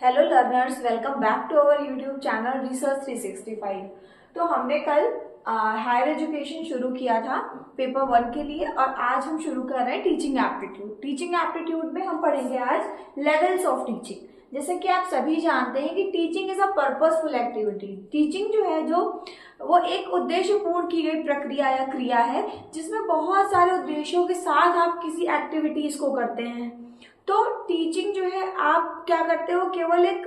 Hello learners, welcome back to our YouTube channel research 365। तो हमने कल हायर एजुकेशन शुरू किया था पेपर 1 के लिए और आज हम शुरू कर रहे हैं टीचिंग एप्टीट्यूड। टीचिंग एप्टीट्यूड में हम पढ़ेंगे आज लेवल्स ऑफ टीचिंग। जैसे कि आप सभी जानते हैं कि teaching is a purposeful activity. Teaching जो है वो एक उद्देश्य पूर्ण की गई प्रक्रिया या क्रिया है जिसमें बहुत सारे उद्देश्यों के साथ आप किसी एक्टिविटीज को करते हैं। तो टीचिंग जो है आप क्या करते हो, केवल एक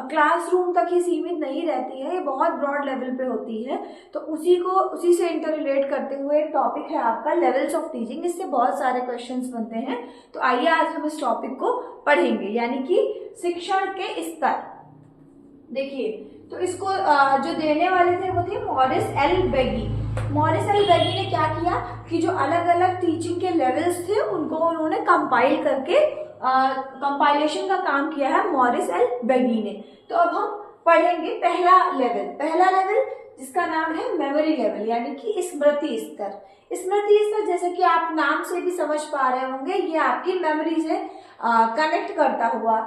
क्लासरूम तक ही सीमित नहीं रहती है, ये बहुत ब्रॉड लेवल पे होती है। तो उसी से इंटर रिलेट करते हुए एक टॉपिक है आपका लेवल्स ऑफ टीचिंग। इससे बहुत सारे क्वेश्चंस बनते हैं। तो आइए आज हम इस टॉपिक को पढ़ेंगे, यानी कि शिक्षण के स्तर। देखिए, तो इसको जो देने वाले थे वो थे मॉरिस एल बेगी। मॉरिस एल बेगी ने क्या किया कि जो अलग अलग टीचिंग के लेवल्स थे उनको उन्होंने कंपाइल करके कंपाइलेशन का काम किया है मॉरिस एल बेगी ने। तो अब हम पढ़ेंगे पहला लेवल जिसका नाम है मेमोरी लेवल, यानी कि स्मृति स्तर। स्मृति स्तर जैसे कि आप नाम से भी समझ पा रहे होंगे, ये आपकी मेमोरी से कनेक्ट करता हुआ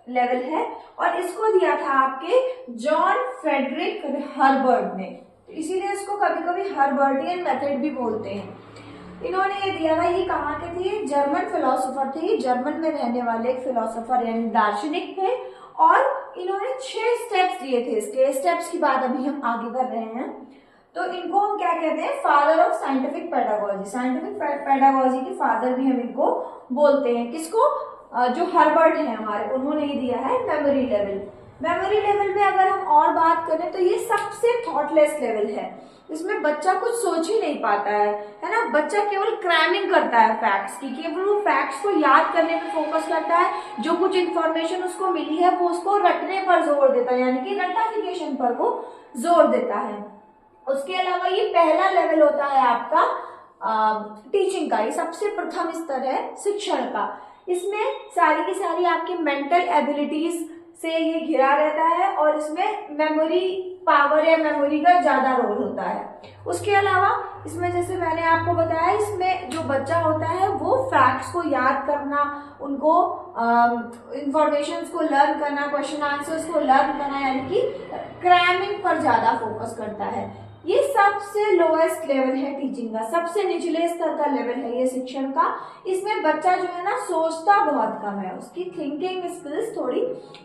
लेवल है और इसको दिया था आपके जॉन फ्रेडरिक हर्बर्ट ने। तो इसीलिए इसको कभी कभी हर्बर्टियन मेथड भी बोलते हैं। इन्होंने ये दिया था, ये कहाँ के थे, जर्मन फिलोसोफर थे, जर्मन में रहने वाले एक फिलोसोफर यानी दार्शनिक थे। और इन्होंने 6 स्टेप्स दिए थे। इसके स्टेप्स की बात अभी हम आगे कर रहे हैं। तो इनको हम क्या कहते हैं, father of scientific pedagogy. Scientific pedagogy के फादर भी हम इनको बोलते हैं। किसको, जो हर्बर्ट है हमारे, उन्होंने ही दिया है मेमोरी लेवल। मेमोरी लेवल में अगर हम और बात करें तो ये सबसे थॉटलेस लेवल है। इसमें बच्चा कुछ सोच ही नहीं पाता है ना। बच्चा केवल क्रैमिंग करता है फैक्ट्स की, केवल वो फैक्ट्स को याद करने पे फोकस करता है। जो कुछ इंफॉर्मेशन उसको मिली है वो उसको रटने पर जोर देता है, यानी कि रटाफिकेशन पर वो जोर देता है। उसके अलावा ये पहला लेवल होता है आपका टीचिंग का। ये सबसे प्रथम स्तर है शिक्षण का। इसमें सारी की सारी आपकी मेंटल एबिलिटीज से ये घिरा रहता है और इसमें मेमोरी पावर या मेमोरी का ज्यादा रोल होता है। उसके अलावा इसमें जैसे मैंने आपको बताया, इसमें जो बच्चा होता है वो फैक्ट्स को याद करना, उनको इंफॉर्मेशंस को लर्न करना, क्वेश्चन आंसर्स को लर्न करना, यानी कि क्रैमिंग पर ज्यादा फोकस करता है। ये सबसे लोएस्ट लेवल है टीचिंग का, सबसे निचले स्तर का लेवल है ये शिक्षण का। इसमें बच्चा जो है ना सोचता बहुत कम है, उसकी थिंकिंग स्किल्स थोड़ी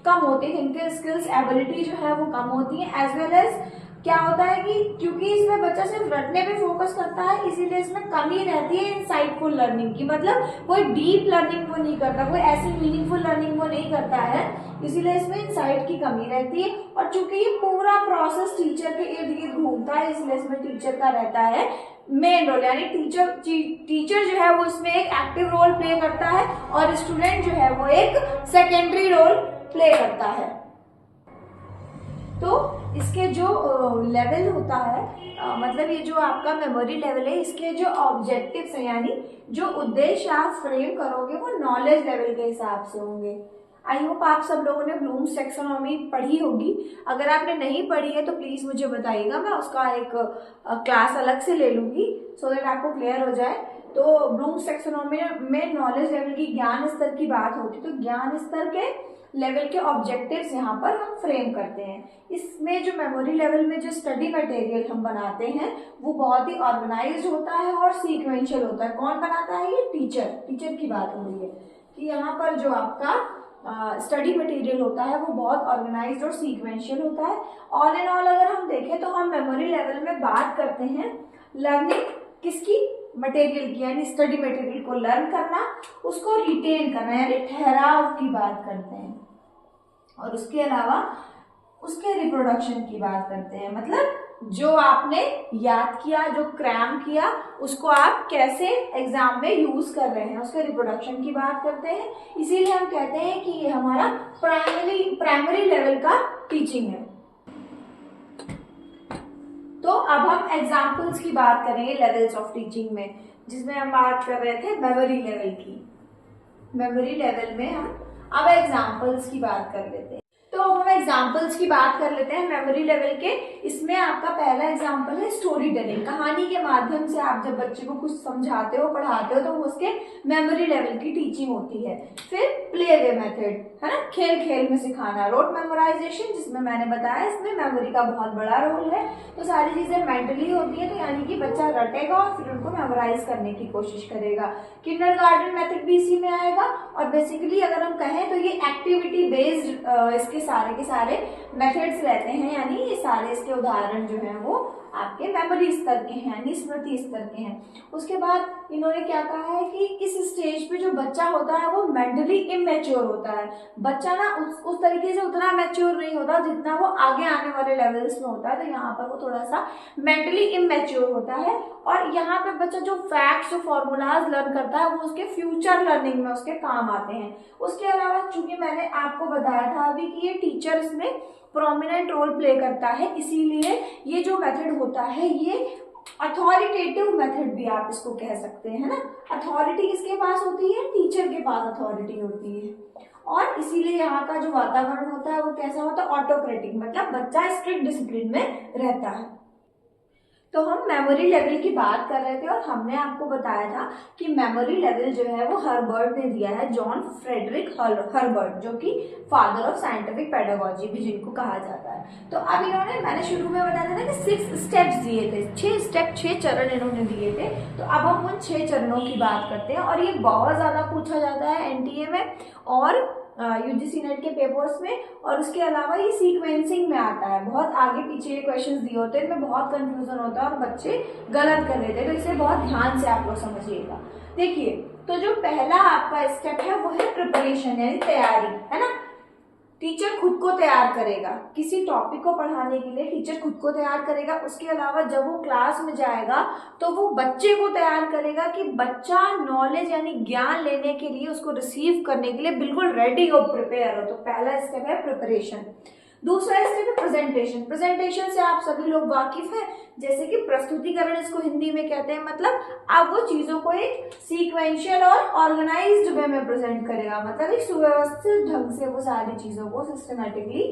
कम होती है, थिंकिंग स्किल्स एबिलिटी जो है वो कम होती है। एज वेल एज क्या होता है कि क्योंकि इसमें बच्चा सिर्फ रटने पे फोकस करता है, इसीलिए इसमें कमी रहती है इनसाइटफुल लर्निंग की। मतलब कोई डीप लर्निंग वो नहीं करता, कोई ऐसी मीनिंगफुल लर्निंग वो नहीं करता है, इसीलिए इसमें इनसाइट की कमी रहती है। और चूंकि ये पूरा प्रोसेस टीचर के इर्द गिर्द घूमता है, इसलिए इसमें टीचर का रहता है मेन रोल, यानी टीचर जो है वो इसमें एक एक्टिव रोल प्ले करता है और स्टूडेंट जो है वो एक सेकेंडरी रोल प्ले करता है। तो इसके जो लेवल होता है, मतलब ये जो आपका मेमोरी लेवल है, इसके जो ऑब्जेक्टिव्स हैं यानी जो उद्देश्य आप फ्रेम करोगे वो नॉलेज लेवल के हिसाब से होंगे। आई होप आप सब लोगों ने ब्लूम्स टैक्सोनॉमी पढ़ी होगी। अगर आपने नहीं पढ़ी है तो प्लीज मुझे बताइएगा, मैं उसका एक क्लास अलग से ले लूंगी सो दैट आपको क्लियर हो जाए। तो ब्लूम्स टैक्सोनॉमी में नॉलेज लेवल की, ज्ञान स्तर की बात होती है, तो ज्ञान स्तर के लेवल के ऑब्जेक्टिव्स यहाँ पर हम फ्रेम करते हैं। इसमें जो मेमोरी लेवल में जो स्टडी मटेरियल हम बनाते हैं वो बहुत ही ऑर्गेनाइज्ड होता है और सीक्वेंशियल होता है। कौन बनाता है, ये टीचर की बात हो रही है कि यहाँ पर जो आपका स्टडी मटेरियल होता है वो बहुत ऑर्गेनाइज्ड और सीक्वेंशियल होता है। ऑल इन ऑल अगर हम देखें तो हम मेमोरी लेवल में बात करते हैं लर्निंग किसकी, मटेरियल की, यानी स्टडी मटेरियल को लर्न करना, उसको रिटेन करना, यानी ठहराव की बात करते हैं। और उसके अलावा उसके रिप्रोडक्शन की बात करते हैं, मतलब जो आपने याद किया, जो क्रैम किया, उसको आप कैसे एग्जाम में यूज कर रहे हैं, उसके रिप्रोडक्शन की बात करते हैं। इसीलिए हम कहते हैं कि ये हमारा प्राइमरी लेवल का टीचिंग है। तो अब हम एग्जाम्पल्स की बात करेंगे लेवल्स ऑफ टीचिंग में, जिसमें हम बात कर रहे थे मेमोरी लेवल की। मेमोरी लेवल में हम अब एग्जाम्पल्स की बात कर लेते हैं। तो हम एग्जाम्पल्स की बात कर लेते हैं मेमोरी लेवल के। इसमें आपका पहला एग्जाम्पल है स्टोरी टेलिंग। कहानी के माध्यम से आप जब बच्चे को कुछ समझाते हो, पढ़ाते हो, तो वो उसके मेमोरी लेवल की टीचिंग होती है। फिर प्ले वे मेथड है ना, खेल खेल में सिखाना। रोट मेमोराइजेशन, जिसमें मैंने बताया इसमें मेमोरी का बहुत बड़ा रोल है। तो सारी चीजें मेंटली होती है, तो यानी कि बच्चा रटेगा और फिर उनको मेमोराइज करने की कोशिश करेगा। किंडरगार्टन मेथड भी इसी में आएगा। और बेसिकली अगर हम कहें तो ये एक्टिविटी बेस्ड इसके सारे के सारे मेथड्स रहते हैं, यानी ये सारे इसके उदाहरण जो हैं वो आपके मेमोरी स्तर के हैं, यानी स्मृति स्तर के हैं। उसके बाद इन्होंने क्या कहा है कि इस स्टेज पे जो बच्चा होता है वो मेंटली इमेच्योर होता है। बच्चा ना उस तरीके से उतना मैच्योर नहीं होता जितना वो आगे आने वाले लेवल्स में होता है। तो यहाँ पर वो थोड़ा सा मेंटली इमेच्योर होता है। और यहाँ पे बच्चा जो फैक्ट्स, जो फॉर्मूलाज लर्न करता है वो उसके फ्यूचर लर्निंग में उसके काम आते हैं। उसके अलावा चूंकि मैंने आपको बताया था अभी कि ये टीचर इसमें प्रोमिनेंट रोल प्ले करता है, इसीलिए ये जो मेथड होता है ये अथॉरिटेटिव मेथड भी आप इसको कह सकते हैं, है ना। अथॉरिटी किसके पास होती है? टीचर के पास अथॉरिटी होती है। और इसीलिए यहाँ का जो वातावरण होता है वो कैसा होता है? ऑटोक्रेटिक, मतलब बच्चा स्ट्रिक्ट डिसिप्लिन में रहता है। तो हम मेमोरी लेवल की बात कर रहे थे और हमने आपको बताया था कि मेमोरी लेवल जो है वो हर्बर्ट ने दिया है, जॉन फ्रेडरिक हर्बर्ट, जो कि फादर ऑफ साइंटिफिक पेडागोजी भी जिनको कहा जाता है। तो अब इन्होंने, मैंने शुरू में बताया था ना कि 6 स्टेप्स दिए थे, 6 चरण इन्होंने दिए थे। तो अब हम उन 6 चरणों की बात करते हैं और ये बहुत ज्यादा पूछा जाता है एनटीए में और यूजीसी नेट के पेपर्स में। और उसके अलावा ये सीक्वेंसिंग में आता है। बहुत आगे पीछे ये क्वेश्चंस दिए होते हैं, इनमें बहुत कंफ्यूजन होता है और बच्चे गलत कर लेते हैं, तो इसे बहुत ध्यान से आप लोग समझिएगा। देखिए, तो जो पहला आपका स्टेप है वो है प्रिपरेशन, यानी तैयारी, है ना। टीचर खुद को तैयार करेगा, किसी टॉपिक को पढ़ाने के लिए टीचर खुद को तैयार करेगा। उसके अलावा जब वो क्लास में जाएगा तो वो बच्चे को तैयार करेगा कि बच्चा नॉलेज यानी ज्ञान लेने के लिए, उसको रिसीव करने के लिए बिल्कुल रेडी हो, प्रिपेयर हो। तो पहला स्टेप है प्रिपरेशन। दूसरा स्टेप है प्रेजेंटेशन। प्रेजेंटेशन से आप सभी लोग वाकिफ हैं, जैसे कि प्रस्तुतिकरण इसको हिंदी में कहते हैं। मतलब आप वो चीजों को एक सीक्वेंशियल और ऑर्गेनाइज्ड वे में प्रेजेंट करेगा, मतलब एक सुव्यवस्थित ढंग से वो सारी चीजों को सिस्टमैटिकली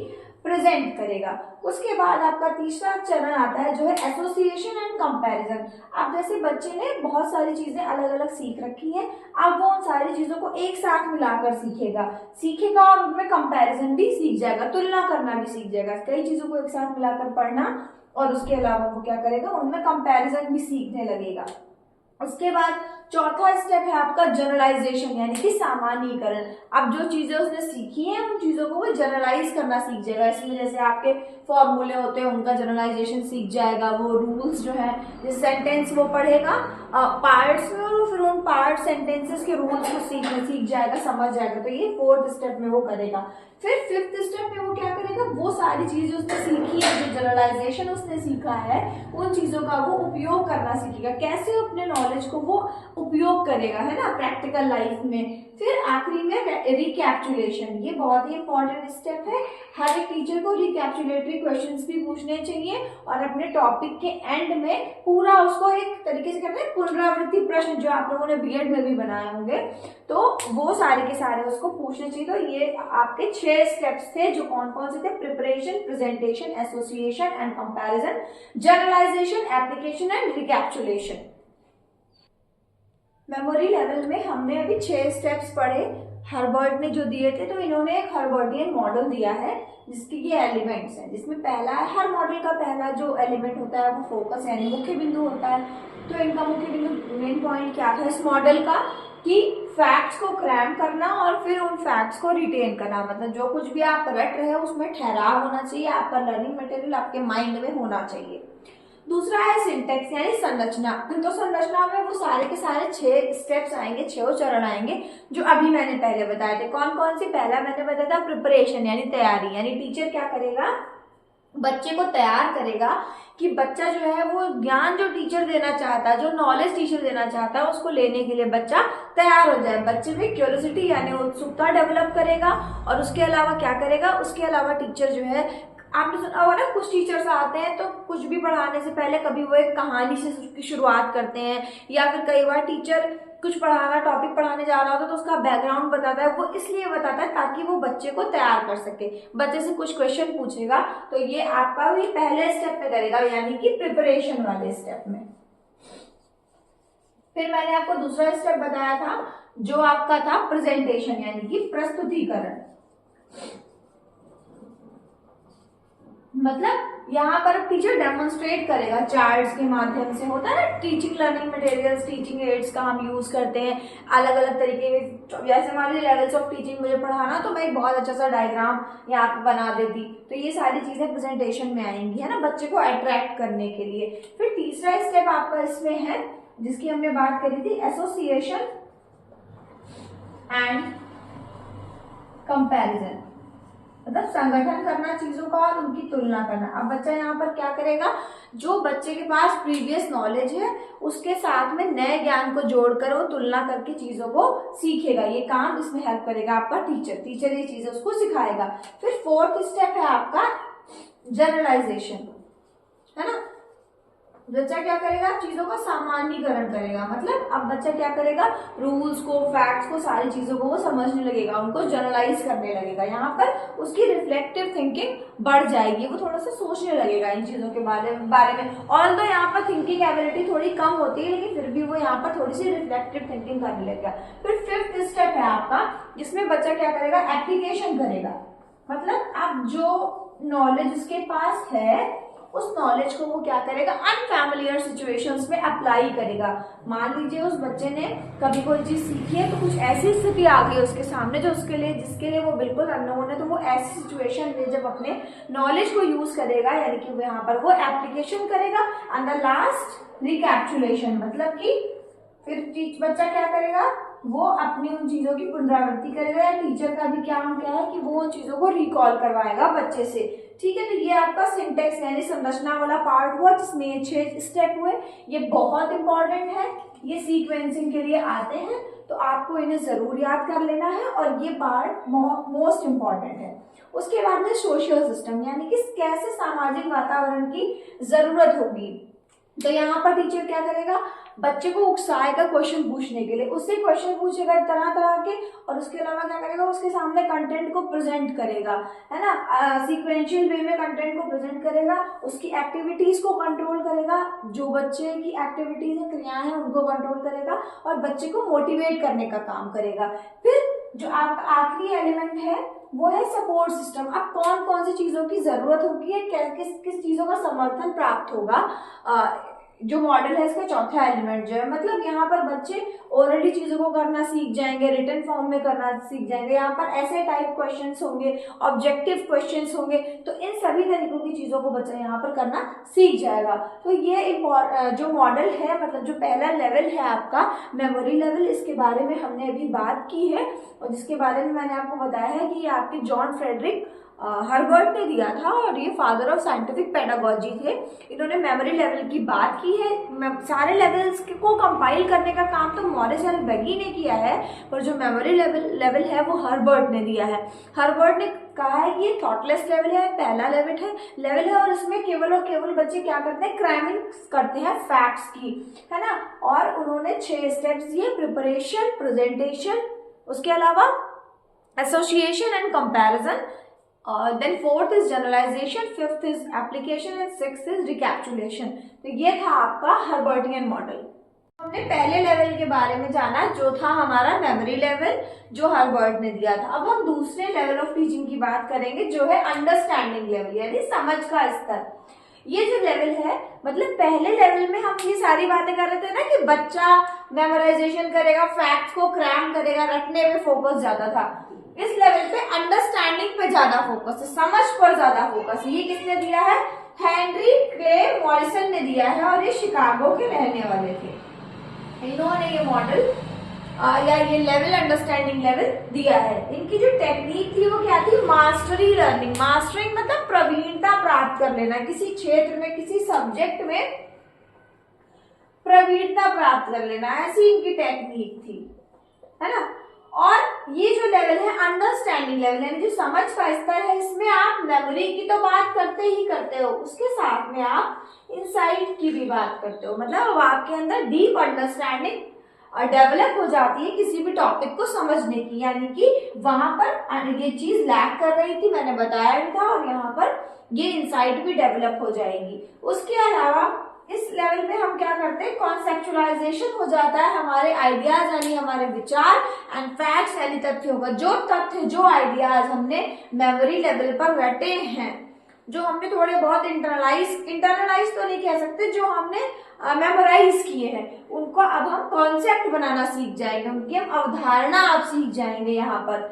प्रेजेंट करेगा। उसके बाद आपका तीसरा चरण आता है जो है एसोसिएशन एंड कंपैरिजन। अब जैसे बच्चे ने बहुत सारी चीजें अलग अलग सीख रखी है, अब वो उन सारी चीजों को एक साथ मिलाकर सीखेगा और उनमें कंपैरिजन भी सीख जाएगा, तुलना करना भी सीख जाएगा। कई चीजों को एक साथ मिलाकर पढ़ना और उसके अलावा वो क्या करेगा, उनमें कंपैरिजन भी सीखने लगेगा। उसके बाद चौथा स्टेप है आपका जनरलाइजेशन, यानी कि सामान्यीकरण। अब जो चीजें उसने सीखी हैं उन चीजों को वो जनरलाइज करना सीख जाएगा। इसमें जैसे आपके फॉर्मूले होते हैं उनका जनरलाइजेशन सीख जाएगा, वो रूल्स जो है, जैसे सेंटेंस वो पढ़ेगा पार्ट्स में और फिर उन पार्ट सेंटेंसेस के रूल्स को सीख जाएगा, समझ जाएगा। तो ये 4th स्टेप में वो करेगा। फिर 5th स्टेप में वो क्या करेगा, वो सारी चीजें उसने सीखी है, जो जनरलाइजेशन उसने सीखा है, उन चीजों का वो उपयोग करना सीखेगा। कैसे अपने नॉलेज को वो उपयोग करेगा, है ना, प्रैक्टिकल लाइफ में। फिर आखिरी में रिकैप्चुलेशन, ये बहुत ही इंपॉर्टेंट स्टेप है। हर एक टीचर को रिकैप्चुलेटरी क्वेश्चंस भी पूछने चाहिए और अपने टॉपिक के एंड में पूरा उसको एक तरीके से कहते हैं पुनरावृत्ति प्रश्न, जो आप लोगों ने बीएड में भी बनाए होंगे, तो वो सारे के सारे उसको पूछने चाहिए। तो ये आपके 6 स्टेप्स थे, जो कौन कौन से थे? Preparation, presentation, association and comparison, generalisation, application and recapitulation. Memory level में हमने अभी 6 स्टेप्स पढ़े, हर्बर्ट ने जो दिए थे। तो इन्होंने एक हर्बर्टियन मॉडल दिया है जिसके ये एलिमेंट्स हैं, जिसमें पहला है, हर मॉडल का पहला जो एलिमेंट होता है वो फोकस यानी मुख्य बिंदु होता है। तो इनका मुख्य बिंदु, मेन पॉइंट क्या था इस मॉडल का, कि फैक्ट्स को क्रैम करना और फिर उन फैक्ट्स को रिटेन करना। मतलब जो कुछ भी आप रट रहे हो उसमें ठहराव होना चाहिए, आपका लर्निंग मटेरियल आपके माइंड में होना चाहिए। दूसरा है सिंटेक्स यानी संरचना। तो संरचना में वो सारे के सारे 6 स्टेप्स आएंगे, 6 चरण आएंगे, जो अभी मैंने पहले बताए थे। कौन कौन सी? पहला मैंने बताया था प्रिपरेशन यानी तैयारी, यानी टीचर क्या करेगा, बच्चे को तैयार करेगा कि बच्चा जो है वो ज्ञान जो टीचर देना चाहता है, जो नॉलेज टीचर देना चाहता है, उसको लेने के लिए बच्चा तैयार हो जाए। बच्चे में क्यूरियोसिटी यानी उत्सुकता डेवलप करेगा। और उसके अलावा क्या करेगा, उसके अलावा टीचर जो है, आपने सुना होगा ना, कुछ टीचर्स आते हैं तो कुछ भी पढ़ाने से पहले कभी वो एक कहानी से उसकी शुरुआत करते हैं, या फिर कई बार टीचर कुछ पढ़ाना, टॉपिक पढ़ाने जा रहा होता है तो उसका बैकग्राउंड बताता है। वो इसलिए बताता है ताकि वो बच्चे को तैयार कर सके। बच्चे से कुछ क्वेश्चन पूछेगा तो ये आपका भी पहले स्टेप पे करेगा, यानी कि प्रिपरेशन वाले स्टेप में। फिर मैंने आपको दूसरा स्टेप बताया था जो आपका था प्रेजेंटेशन, यानी कि प्रस्तुतिकरण। मतलब यहाँ पर टीचर डेमोन्स्ट्रेट करेगा चार्ट्स के माध्यम से। होता है ना teaching learning materials, teaching ads का हम यूज करते हैं अलग अलग तरीके के। जैसे मान लीजिए लेवल्स ऑफ टीचिंग मुझे पढ़ाना, तो मैं एक बहुत अच्छा सा डायग्राम यहाँ पे बना देती। तो ये सारी चीजें प्रेजेंटेशन में आएंगी, है ना, बच्चे को अट्रैक्ट करने के लिए। फिर तीसरा स्टेप आपका इसमें है जिसकी हमने बात करी थी, एसोसिएशन एंड कंपैरिजन। मतलब संगठन करना चीजों का और उनकी तुलना करना। अब बच्चा यहाँ पर क्या करेगा, जो बच्चे के पास प्रीवियस नॉलेज है उसके साथ में नए ज्ञान को जोड़कर वो तुलना करके चीजों को सीखेगा। ये काम इसमें हेल्प करेगा आपका टीचर ये चीजें उसको सिखाएगा। फिर फोर्थ स्टेप है आपका जनरलाइजेशन, है ना। बच्चा क्या करेगा, चीजों का सामान्यीकरण करेगा। मतलब अब बच्चा क्या करेगा, रूल्स को, फैक्ट्स को, सारी चीजों को वो समझने लगेगा, उनको जनरलाइज करने लगेगा। यहाँ पर उसकी रिफ्लेक्टिव थिंकिंग बढ़ जाएगी, वो थोड़ा सा सोचने लगेगा इन चीजों के बारे में। और तो यहाँ पर थिंकिंग एबिलिटी थोड़ी कम होती है, लेकिन फिर भी वो यहाँ पर थोड़ी सी रिफ्लेक्टिव थिंकिंग करने लगेगा। फिर फिफ्थ स्टेप है आपका जिसमें बच्चा क्या करेगा, एप्लीकेशन करेगा। मतलब अब जो नॉलेज उसके पास है उस नॉलेज को वो क्या करेगा, अनफैमिलियर सिचुएशंस में अप्लाई करेगा। मान लीजिए उस बच्चे ने कभी कोई चीज सीखी है, तो कुछ ऐसी स्थिति आ गई उसके सामने जो जिसके लिए वो बिल्कुल अननोन है, तो वो ऐसी सिचुएशन में जब अपने नॉलेज को यूज करेगा, यानी कि वो यहाँ पर वो एप्लीकेशन करेगा। एंड द लास्ट रिकैप्चुलेशन, मतलब कि फिर बच्चा क्या करेगा, वो अपनी उन चीजों की पुनरावृत्ति करेगा, या टीचर का भी काम क्या है कि वो उन चीजों को रिकॉल करवाएगा बच्चे से। ठीक है, तो ये आपका सिंटेक्स यानी संरचना वाला पार्ट हुआ जिसमें ये 6 स्टेप हुए। ये बहुत इंपॉर्टेंट है, ये सीक्वेंसिंग के लिए आते हैं, तो आपको इन्हें जरूर याद कर लेना है और ये पार्ट मोस्ट इंपॉर्टेंट है। उसके बाद में सोशल सिस्टम, यानी कि कैसे सामाजिक वातावरण की जरूरत होगी। तो यहाँ पर टीचर क्या करेगा, बच्चे को उकसाएगा क्वेश्चन पूछने के लिए, उससे क्वेश्चन पूछेगा तरह तरह के, और उसके अलावा क्या करेगा, उसके सामने कंटेंट को प्रेजेंट करेगा, है ना, सीक्वेंशियल वे में कंटेंट को प्रेजेंट करेगा। उसकी एक्टिविटीज को कंट्रोल करेगा, जो बच्चे की एक्टिविटीज है, क्रियाएं हैं, उनको कंट्रोल करेगा और बच्चे को मोटिवेट करने का काम करेगा। फिर जो आपका आखिरी एलिमेंट है वो है सपोर्ट सिस्टम। अब कौन कौन सी चीजों की जरूरत होगी, किस चीजों का समर्थन प्राप्त होगा, जो मॉडल है इसका चौथा एलिमेंट जो है। मतलब यहाँ पर बच्चे ओरली चीजों को करना सीख जाएंगे, रिटन फॉर्म में करना सीख जाएंगे। यहाँ पर ऐसे टाइप क्वेश्चंस होंगे, ऑब्जेक्टिव क्वेश्चंस होंगे, तो इन सभी तरीकों की चीजों को बच्चा यहाँ पर करना सीख जाएगा। तो ये जो मॉडल है, मतलब जो पहला लेवल है आपका मेमोरी लेवल, इसके बारे में हमने अभी बात की है और जिसके बारे में मैंने आपको बताया है कि ये आपके जॉन फ्रेडरिक हर्बर्ट ने दिया था और ये फादर ऑफ साइंटिफिक पेडागोजी थे। इन्होंने मेमोरी लेवल की बात की है। सारे लेवल्स को कंपाइल करने का काम तो मॉरिस एल्बेगी ने किया है, पर जो मेमोरी लेवल है वो हर्बर्ट ने दिया है। हर्बर्ट ने कहा है कि ये थॉटलेस लेवल है, पहला लेवल है और इसमें केवल और केवल बच्चे क्या करते हैं, क्रैमिंग करते हैं फैक्ट्स की, है ना। और उन्होंने 6 स्टेप्स दिए, प्रिपरेशन, प्रेजेंटेशन, उसके अलावा association and comparison, then 4th is generalization, 5th is application and 6th is recapitulation। तो ये था आपका हर्बर्टियन मॉडल। हमने पहले लेवल के बारे में जाना जो था हमारा मेमोरी लेवल, जो हर्बर्ट ने दिया था। अब हम दूसरे लेवल ऑफ टीचिंग की बात करेंगे जो है अंडरस्टैंडिंग लेवल, यानी समझ का स्तर। ये जो लेवल है, मतलब पहले लेवल में हम ये सारी बातें कर रहे थे ना कि बच्चा मेमोराइजेशन करेगा, फैक्ट्स को क्रैम करेगा, रटने पे फोकस ज्यादा था। इस लेवल पे अंडरस्टैंडिंग पे ज्यादा फोकस है, समझ पर ज्यादा फोकस है। ये किसने दिया है, हेनरी क्ले मॉरिसन ने दिया है और ये शिकागो के रहने वाले थे। इन्होंने ये मॉडल या ये लेवल अंडरस्टैंडिंग लेवल दिया है। इनकी जो टेक्निक थी वो क्या थी, मास्टरी लर्निंग। मास्टरिंग मतलब प्रवीणता प्राप्त कर लेना, किसी क्षेत्र में, किसी सब्जेक्ट में प्रवीणता प्राप्त कर लेना, ऐसी इनकी टेक्निक थी, है ना। और ये जो लेवल है अंडरस्टैंडिंग लेवल, यानी जो समझ का स्तर है, इसमें आप मेमोरी की तो बात करते ही करते हो, उसके साथ में आप इंसाइट की भी बात करते हो। मतलब अब आपके अंदर डीप अंडरस्टैंडिंग डेवलप हो जाती है किसी भी टॉपिक को समझने की, यानी कि वहां पर ये चीज लैक कर रही थी, मैंने बताया भी था, और यहाँ पर ये इंसाइट भी डेवलप हो जाएगी। उसके अलावा इस लेवल पे हम क्या करते हैं, कॉन्सेप्चुअलाइजेशन हो जाता है, हमारे आइडियाज यानी हमारे विचार एंड फैक्ट्स यानी तथ्यों का, जो तथ्य जो आइडियाज हमने मेमोरी लेवल पर रटे हैं, जो हमने थोड़े बहुत इंटरनलाइज तो नहीं कह सकते, जो हमने मेमोराइज किए हैं, उनको अब हम कॉन्सेप्ट बनाना सीख जाएंगे, उनकी हम अवधारणा आप सीख जाएंगे। यहाँ पर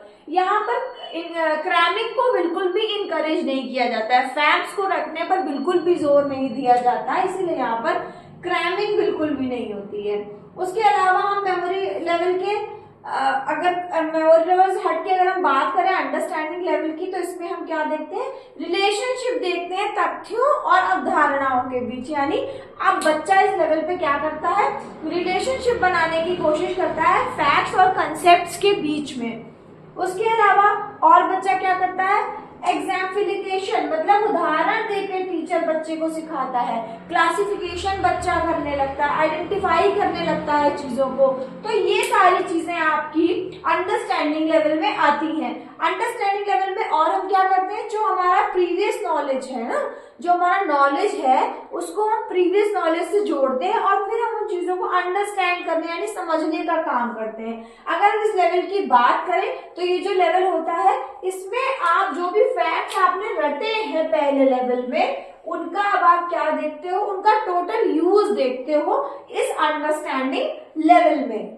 क्रैमिंग को बिल्कुल भी इनकरेज नहीं किया जाता है, फैक्ट्स को रखने पर बिल्कुल भी जोर नहीं दिया जाता है, इसीलिए यहाँ पर क्रैमिंग बिल्कुल भी नहीं होती है। उसके अलावा हम मेमोरी लेवल के अगर मेमोरी लेवल से हट के अगर हम बात करें अंडरस्टैंडिंग लेवल की, तो इसमें हम क्या देखते हैं, रिलेशनशिप देखते हैं तथ्यों और अवधारणाओं के बीच, यानी अब बच्चा इस लेवल पे क्या करता है, रिलेशनशिप बनाने की कोशिश करता है फैक्ट्स और कंसेप्ट्स के बीच में। उसके अलावा और बच्चा क्या करता है, एग्जाम्पलिफिकेशन मतलब उदाहरण देकर टीचर बच्चे को सिखाता है, क्लासिफिकेशन बच्चा करने लगता है, आइडेंटिफाई करने लगता है चीजों को। तो ये सारी चीजें आपकी अंडरस्टैंडिंग लेवल में आती हैं। अंडरस्टैंडिंग लेवल में और हम क्या करते हैं, जो हमारा प्रीवियस नॉलेज है ना, जो हमारा नॉलेज है उसको हम प्रीवियस नॉलेज से जोड़ते हैं और फिर हम उन चीजों को अंडरस्टैंड करने यानी समझने का काम करते हैं। अगर हम इस लेवल की बात करें तो ये जो लेवल होता है, इसमें आप जो भी फैक्ट्स आपने रटे हैं पहले लेवल में, उनका अब आप क्या देखते हो, उनका टोटल यूज देखते हो इस अंडरस्टैंडिंग लेवल में।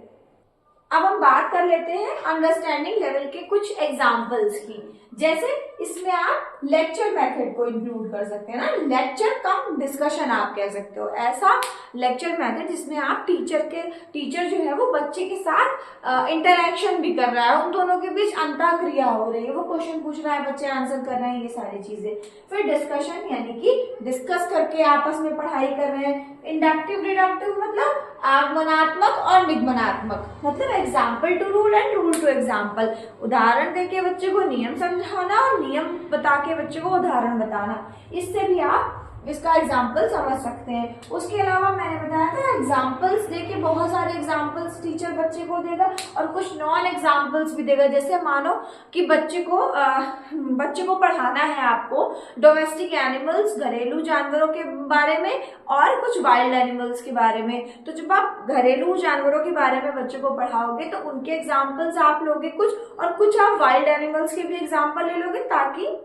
अब हम बात कर लेते हैं अंडरस्टैंडिंग लेवल के कुछ एग्जाम्पल्स की, जैसे इसमें आप लेक्चर मेथड को इंक्लूड कर सकते हैं ना, लेक्चर कम डिस्कशन आप कह सकते हो, ऐसा लेक्चर मेथड जिसमें आप टीचर जो है वो बच्चे के साथ इंटरेक्शन भी कर रहा है, उन दोनों के बीच अंतःक्रिया हो रही है, वो क्वेश्चन पूछ रहा है, बच्चे आंसर कर रहे हैं, ये सारी चीजें। फिर डिस्कशन यानी कि डिस्कस करके आपस में पढ़ाई कर रहे हैं। इंडक्टिव डिडक्टिव मतलब आगमनात्मक और निगमनात्मक, मतलब example to rule and rule to example, उदाहरण देके बच्चे को नियम समझाना और नियम बता के बच्चे को उदाहरण बताना, इससे भी आप इसका एग्जाम्पल समझ सकते हैं। उसके अलावा मैंने बताया था एग्जाम्पल्स देके, बहुत सारे एग्जाम्पल्स टीचर बच्चे को देगा और कुछ नॉन एग्जाम्पल्स भी देगा। जैसे मानो कि बच्चे को पढ़ाना है आपको डोमेस्टिक एनिमल्स, घरेलू जानवरों के बारे में और कुछ वाइल्ड एनिमल्स के बारे में, तो जब आप घरेलू जानवरों के बारे में बच्चे को पढ़ाओगे तो उनके एग्जाम्पल्स आप लोगे कुछ, और कुछ आप वाइल्ड एनिमल्स के भी एग्जाम्पल ले लोगे, ताकि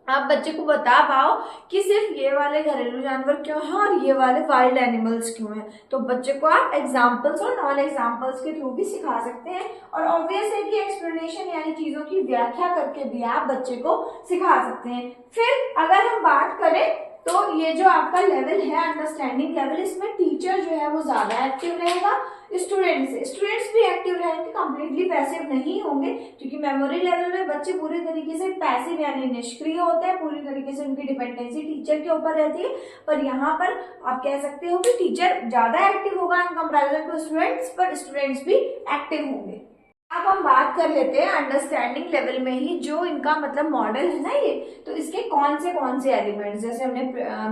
आप बच्चे को बता पाओ कि सिर्फ ये वाले घरेलू जानवर क्यों हैं और ये वाले वाइल्ड एनिमल्स क्यों हैं। तो बच्चे को आप एग्जाम्पल्स और नॉन एग्जाम्पल्स के थ्रू भी सिखा सकते हैं, और ऑब्वियस है कि एक्सप्लेनेशन यानी चीजों की व्याख्या करके भी आप बच्चे को सिखा सकते हैं। फिर अगर हम बात करें तो ये जो आपका लेवल है अंडरस्टैंडिंग लेवल, इसमें टीचर जो है वो ज्यादा एक्टिव रहेगा, स्टूडेंट्स भी एक्टिव रहेंगे, कंप्लीटली पैसिव नहीं होंगे, क्योंकि मेमोरी लेवल में बच्चे पूरी तरीके से पैसिव यानी निष्क्रिय होते हैं, पूरी तरीके से उनकी डिपेंडेंसी टीचर के ऊपर रहती है। पर यहाँ पर आप कह सकते हो कि टीचर ज्यादा एक्टिव होगा इन कंपैरिजन टू स्टूडेंट्स, पर स्टूडेंट्स भी एक्टिव होंगे। अब हम बात कर लेते हैं अंडरस्टैंडिंग लेवल में ही जो इनका मतलब मॉडल है ना ये, तो इसके कौन से एलिमेंट्स, जैसे हमने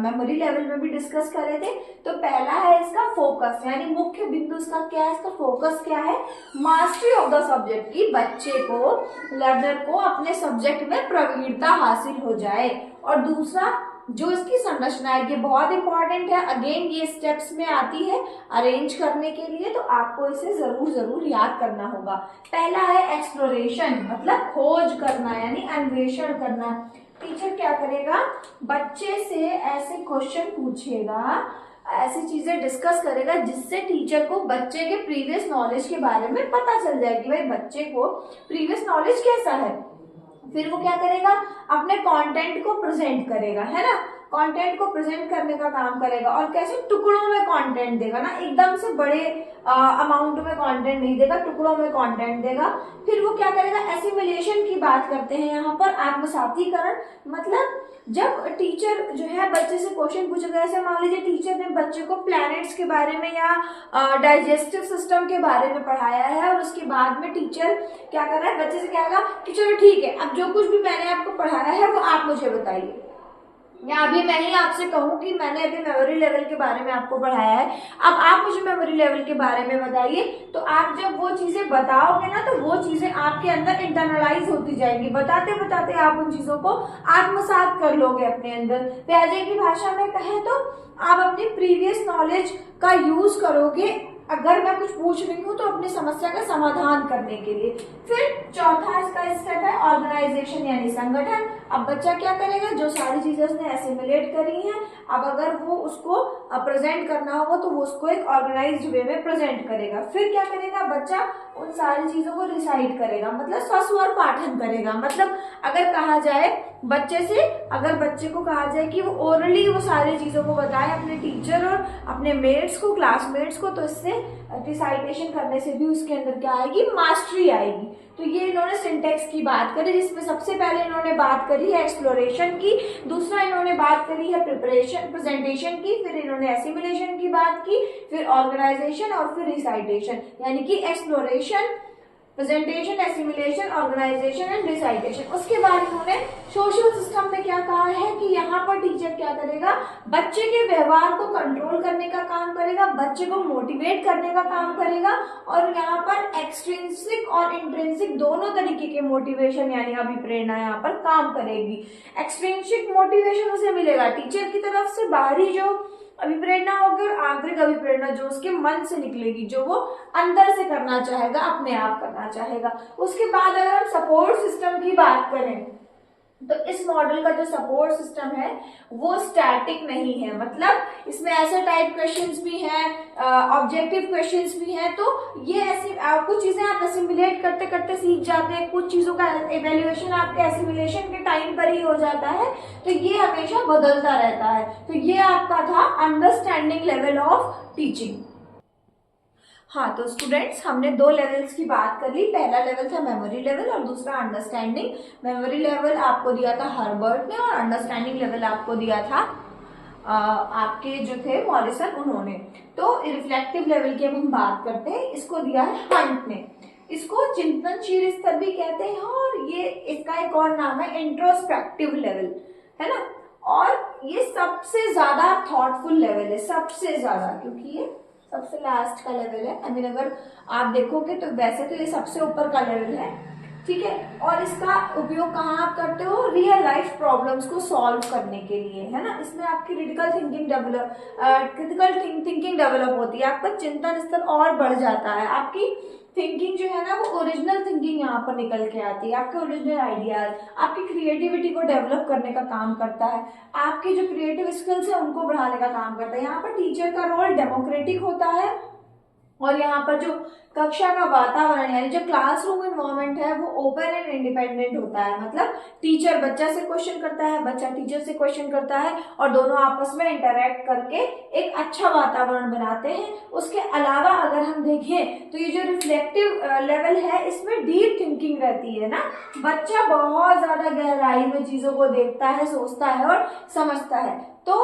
मेमोरी लेवल में भी डिस्कस करे थे। तो पहला है इसका फोकस, यानी मुख्य बिंदु इसका क्या है, इसका फोकस क्या है, मास्टरी ऑफ द सब्जेक्ट की, बच्चे को लर्नर को अपने सब्जेक्ट में प्रवीणता हासिल हो जाए। और दूसरा जो इसकी संरचना है, ये बहुत इंपॉर्टेंट है, अगेन ये स्टेप्स में आती है अरेंज करने के लिए, तो आपको इसे जरूर याद करना होगा। पहला है एक्सप्लोरेशन, मतलब खोज करना यानी अन्वेषण करना। टीचर क्या करेगा, बच्चे से ऐसे क्वेश्चन पूछेगा, ऐसी चीजें डिस्कस करेगा जिससे टीचर को बच्चे के प्रीवियस नॉलेज के बारे में पता चल जाए कि भाई बच्चे को प्रीवियस नॉलेज कैसा है। फिर वो क्या करेगा, अपने कंटेंट को प्रेजेंट करेगा, है ना, कंटेंट को प्रेजेंट करने का काम करेगा। और कैसे, टुकड़ों में कंटेंट देगा ना, एकदम से बड़े अमाउंट में कंटेंट नहीं देगा, टुकड़ों में कंटेंट देगा। फिर वो क्या करेगा, एसिमिलेशन की बात करते हैं यहाँ पर, आत्मसातीकरण, मतलब जब टीचर जो है बच्चे से क्वेश्चन पूछेगा, ऐसे मान लीजिए टीचर ने बच्चे को प्लैनेट्स के बारे में या डाइजेस्टिव सिस्टम के बारे में पढ़ाया है, और उसके बाद में टीचर क्या कर रहा है, बच्चे से क्या कहा कि चलो ठीक है, अब जो कुछ भी मैंने आपको पढ़ाया है वो आप मुझे बताइए। या अभी मैं ही आपसे कहूँ कि मैंने अभी मेमोरी लेवल के बारे में आपको पढ़ाया है, अब आप मुझे मेमोरी लेवल के बारे में बताइए। तो आप जब वो चीजें बताओगे ना तो वो चीजें आपके अंदर इंटरनलाइज होती जाएंगी, बताते बताते आप उन चीजों को आत्मसात कर लोगे अपने अंदर। प्याजे की भाषा में कहें तो आप अपनी प्रीवियस नॉलेज का यूज करोगे अगर मैं कुछ पूछ रही हूँ तो अपनी समस्या का समाधान करने के लिए। फिर चौथा इसका स्टेप है ऑर्गेनाइजेशन यानी संगठन। अब बच्चा क्या करेगा, जो सारी चीजें उसने एसिमुलेट करी हैं, अब अगर वो उसको प्रेजेंट करना होगा तो वो उसको एक ऑर्गेनाइज्ड वे में प्रेजेंट करेगा। फिर क्या करेगा बच्चा, उन सारी चीजों को रिसाइट करेगा, मतलब स्वस्वर पाठन करेगा। मतलब अगर कहा जाए बच्चे से, अगर बच्चे को कहा जाए कि वो ओरली वो सारी चीजों को बताए अपने टीचर और अपने मेट्स को, क्लासमेट्स को, तो इससे रिसाइटेशन करने से भी उसके अंदर क्या आएगी, मास्टरी आएगी। तो ये इन्होंने सिंटेक्स की बात करी, जिसमें सबसे पहले इन्होंने बात करी है एक्सप्लोरेशन की, दूसरा इन्होंने बात करी है प्रेजेंटेशन की, फिर इन्होंने एसिमुलेशन की बात की, फिर ऑर्गेनाइजेशन और फिर रिसाइटेशन। यानी कि exploration, presentation, assimilation, organisation and recitation. उसके बाद इन्होंने सोशल सिस्टम में क्या कहा है कि यहाँ पर टीचर क्या करेगा, बच्चे के व्यवहार को कंट्रोल करने का काम करेगा, बच्चे को मोटिवेट करने का काम करेगा, और यहाँ पर एक्सट्रिंसिक और इंट्रिंसिक दोनों तरीके के मोटिवेशन यानी अभिप्रेरणा यहाँ पर काम करेगी। एक्सट्रिंसिक मोटिवेशन उसे मिलेगा टीचर की तरफ से, बाहरी जो अभिप्रेरणा होगी, और आंतरिक अभिप्रेरणा जो उसके मन से निकलेगी, जो वो अंदर से करना चाहेगा, अपने आप करना चाहेगा। उसके बाद अगर हम सपोर्ट सिस्टम की बात करें तो इस मॉडल का जो सपोर्ट सिस्टम है वो स्टैटिक नहीं है, मतलब इसमें ऐसे टाइप क्वेश्चंस भी हैं, ऑब्जेक्टिव क्वेश्चंस भी हैं। तो ये ऐसी कुछ चीजें आप एसिमुलेट करते करते सीख जाते हैं, कुछ चीजों का इवेल्युएशन आपके एसिमुलेशन के टाइम पर ही हो जाता है, तो ये हमेशा बदलता रहता है। तो ये आपका था अंडरस्टैंडिंग लेवल ऑफ टीचिंग। हाँ, तो स्टूडेंट्स हमने दो लेवल्स की बात कर ली, पहला लेवल था मेमोरी लेवल और दूसरा अंडरस्टैंडिंग। मेमोरी लेवल आपको दिया था हर्बर्ट ने और अंडरस्टैंडिंग लेवल आपको दिया था आपके जो थे मॉरिसन उन्होंने। तो रिफ्लेक्टिव लेवल की अब हम बात करते हैं, इसको दिया है हंट ने। इसको चिंतनशील स्तर भी कहते हैं और ये इसका एक और नाम है इंट्रोस्पेक्टिव लेवल, है ना। और ये सबसे ज्यादा थॉटफुल लेवल है, सबसे ज्यादा, क्योंकि ये सबसे लास्ट का लेवल है। आई मीन अगर आप देखोगे तो वैसे तो ये सबसे ऊपर का लेवल है, ठीक है। और इसका उपयोग कहाँ आप करते हो, रियल लाइफ प्रॉब्लम्स को सॉल्व करने के लिए, है ना। इसमें आपकी क्रिटिकल थिंकिंग डेवलप होती है, आपका चिंतन स्तर और बढ़ जाता है, आपकी थिंकिंग जो है ना वो ओरिजिनल थिंकिंग यहाँ पर निकल के आती है, आपके ओरिजिनल आइडियाज, आपकी क्रिएटिविटी को डेवलप करने का काम करता है, आपकी जो क्रिएटिव स्किल्स है उनको बढ़ाने का काम करता है। यहाँ पर टीचर का रोल डेमोक्रेटिक होता है और यहाँ पर जो कक्षा का वातावरण यानी जो क्लासरूम एनवायरनमेंट है वो ओपन एंड इंडिपेंडेंट होता है। मतलब टीचर बच्चा से क्वेश्चन करता है, बच्चा टीचर से क्वेश्चन करता है और दोनों आपस में इंटरेक्ट करके एक अच्छा वातावरण बनाते हैं। उसके अलावा अगर हम देखें तो ये जो रिफ्लेक्टिव लेवल है इसमें डीप थिंकिंग रहती है ना, बच्चा बहुत ज्यादा गहराई में चीजों को देखता है, सोचता है और समझता है। तो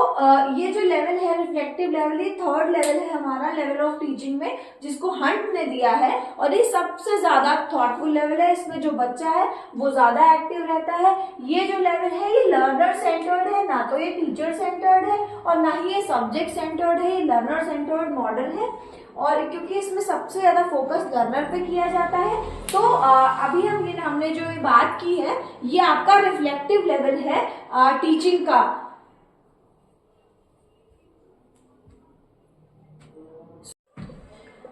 ये जो लेवल है रिफ्लेक्टिव लेवल, ये थर्ड लेवल है हमारा लेवल ऑफ टीचिंग में, जिसको हंट ने दिया है और ये सबसे ज्यादा थॉटफुल लेवल है। इसमें जो बच्चा है वो ज्यादा एक्टिव रहता है। ये जो लेवल है ये लर्नर सेंटर्ड है, ना तो ये टीचर सेंटर्ड है और ना ही ये सब्जेक्ट सेंटर्ड है, ये लर्नर सेंटर्ड मॉडल है। और क्योंकि इसमें सबसे ज्यादा फोकस लर्नर पे किया जाता है, तो अभी हमने जो बात की है ये आपका रिफ्लेक्टिव लेवल है टीचिंग का।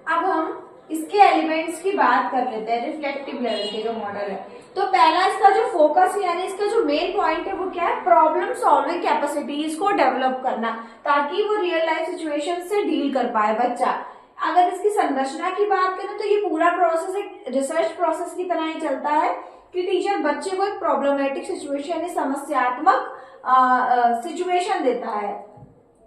अब हम इसके एलिमेंट्स की बात कर लेते हैं रिफ्लेक्टिव लेवल के जो मॉडल है। तो पहला इसका जो फोकस यानी इसका जो मेन पॉइंट है वो क्या है, प्रॉब्लम सॉल्विंग कैपेसिटीज को डेवलप करना ताकि वो रियल लाइफ सिचुएशन से डील कर पाए बच्चा। अगर इसकी संरचना की बात करें तो ये पूरा प्रोसेस एक रिसर्च प्रोसेस की तरह ही चलता है कि टीचर बच्चे को एक प्रॉब्लमेटिक सिचुएशन यानी समस्यात्मक सिचुएशन देता है,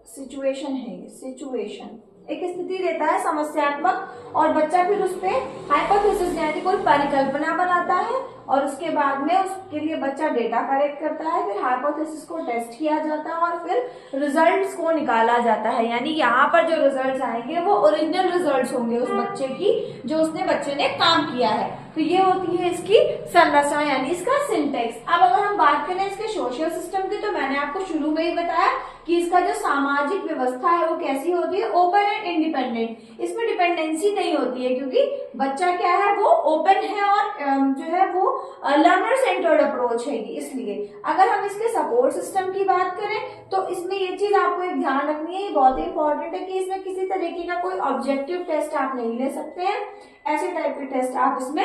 सिचुएशन एक स्थिति देता है समस्यात्मक, और बच्चा फिर उस पे हाइपोथेसिस यानी कोई परिकल्पना बनाता है और उसके बाद में उसके लिए बच्चा डेटा कलेक्ट करता है, फिर हाइपोथेसिस को टेस्ट किया जाता है और फिर रिजल्ट्स को निकाला जाता है। यानी यहाँ पर जो रिजल्ट्स आएंगे वो ओरिजिनल रिजल्ट्स होंगे उस बच्चे की, जो बच्चे ने काम किया है। तो ये होती है इसकी संरचना यानी इसका सिंटेक्स। अब अगर हम बात करें इसके सोशल सिस्टम की, तो मैंने आपको शुरू में ही बताया कि इसका जो सामाजिक व्यवस्था है वो कैसी होती है, ओपन एंड इंडिपेंडेंट। इसमें डिपेंडेंसी नहीं होती है क्योंकि बच्चा क्या है वो ओपन है और जो है वो लर्नर सेंटर्ड अप्रोच है। इसलिए अगर हम इसके सपोर्ट सिस्टम की बात करें तो इसमें ये चीज आपको एक ध्यान रखनी है, ये बहुत ही इंपॉर्टेंट है कि इसमें किसी तरीके का कोई ऑब्जेक्टिव टेस्ट आप नहीं ले सकते हैं, ऐसे टाइप के टेस्ट आप इसमें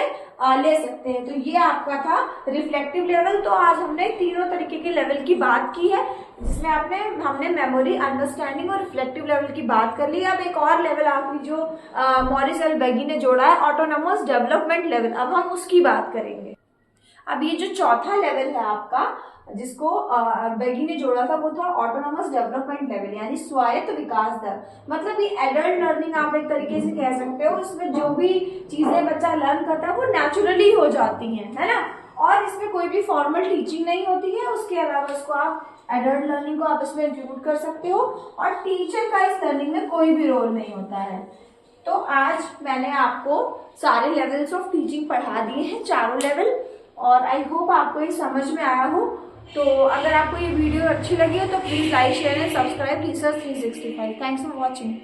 ले सकते हैं। तो ये आपका था रिफ्लेक्टिव लेवल। तो आज हमने तीनों तरीके के लेवल की बात की है, जिसमें हमने मेमोरी, अंडरस्टैंडिंग और रिफ्लेक्टिव लेवल की बात कर ली। अब एक और लेवल आखिरी जो मॉरिस अल्बेगी ने जोड़ा है, ऑटोनोमस डेवलपमेंट लेवल, अब हम उसकी बात करेंगे। अब ये जो चौथा लेवल है आपका जिसको बेगी ने जोड़ा था वो था ऑटोनोमस डेवलपमेंट लेवल यानी स्वायत्त विकास दर। मतलब ये एडल्ट लर्निंग आप एक तरीके से कह सकते हो, इसमें जो भी चीजें बच्चा लर्न करता है वो नेचुरली हो जाती हैं, है ना, और इसमें कोई भी फॉर्मल टीचिंग नहीं होती है। उसके अलावा इसको आप एडल्ट लर्निंग को आप इसमें इंक्लूड कर सकते हो और टीचर का इस लर्निंग में कोई भी रोल नहीं होता है। तो आज मैंने आपको सारे लेवल्स ऑफ टीचिंग पढ़ा दिए हैं, चारों लेवल, और आई होप आपको ये समझ में आया हो। तो अगर आपको ये वीडियो अच्छी लगी हो तो please like, share and subscribe research 365। Thanks for watching.